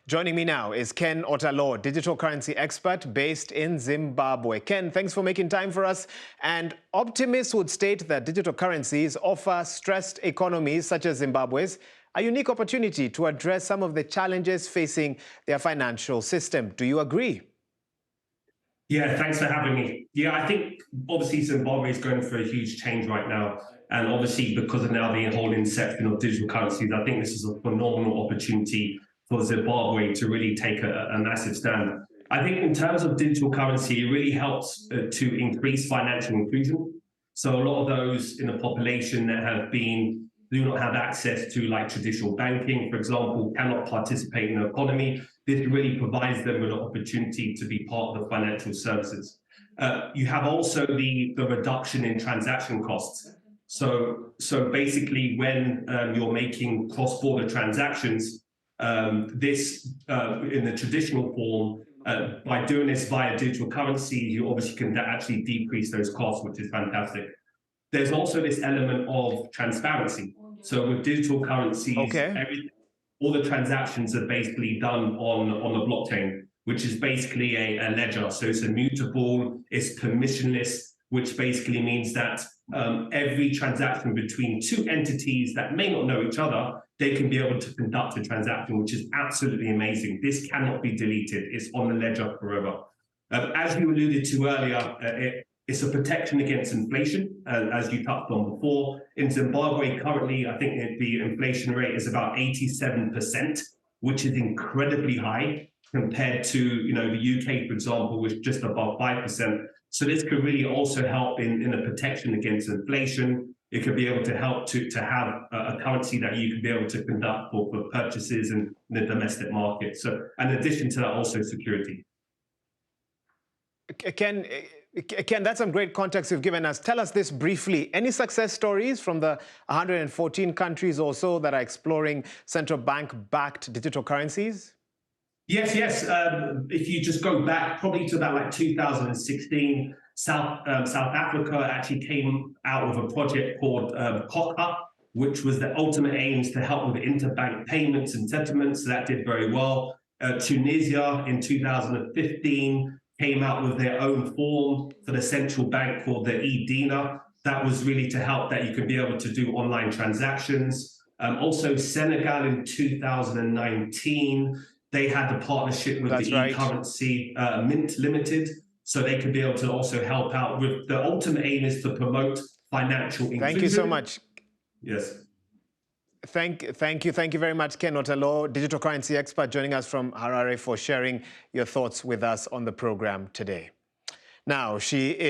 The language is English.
Joining me now is Ken Otalor, digital currency expert based in Zimbabwe. Ken, thanks for making time for us. And optimists would state that digital currencies offer stressed economies such as Zimbabwe's a unique opportunity to address some of the challenges facing their financial system. Do you agree? Yeah, thanks for having me. Yeah, I think obviously Zimbabwe is going through a huge change right now. And obviously because of now the whole inception of digital currencies, I think this is a phenomenal opportunity for Zimbabwe to really take a massive stand. I think in terms of digital currency, it really helps to increase financial inclusion. So a lot of those in the population that do not have access to like traditional banking, for example, cannot participate in the economy. This really provides them with an opportunity to be part of the financial services. You have also the reduction in transaction costs. So basically, when you're making cross-border transactions, this in the traditional form, by doing this via digital currency, you obviously can actually decrease those costs, which is fantastic. There's also this element of transparency. So with digital currencies, all the transactions are basically done on the blockchain, which is basically a ledger. So it's immutable, it's permissionless, which basically means that every transaction between two entities that may not know each other, they can be able to conduct a transaction, which is absolutely amazing. This cannot be deleted. It's on the ledger forever. As you alluded to earlier, it's a protection against inflation, as you touched on before. In Zimbabwe, currently, I think the inflation rate is about 87%, which is incredibly high compared to the UK, for example, which is just above 5%. So this could really also help in the protection against inflation. It could be able to help to have a currency that you can be able to conduct for purchases in the domestic market. So in addition to that, also security. Ken, that's some great context you've given us. Tell us this briefly. Any success stories from the 114 countries or so that are exploring central bank-backed digital currencies? Yes. If you just go back probably to about like 2016, South Africa actually came out with a project called COCA, which was the ultimate aims to help with interbank payments and settlements. So that did very well. Tunisia in 2015 came out with their own form for the central bank called the e-Dinar. That was really to help that you could be able to do online transactions. Also, Senegal in 2019, they had the partnership with e-currency Mint Limited, so they could be able to also help out with the ultimate aim is to promote financial inclusion. Thank you so much. Yes. Thank you very much, Ken Otalor, digital currency expert, joining us from Harare, for sharing your thoughts with us on the program today. Now, she is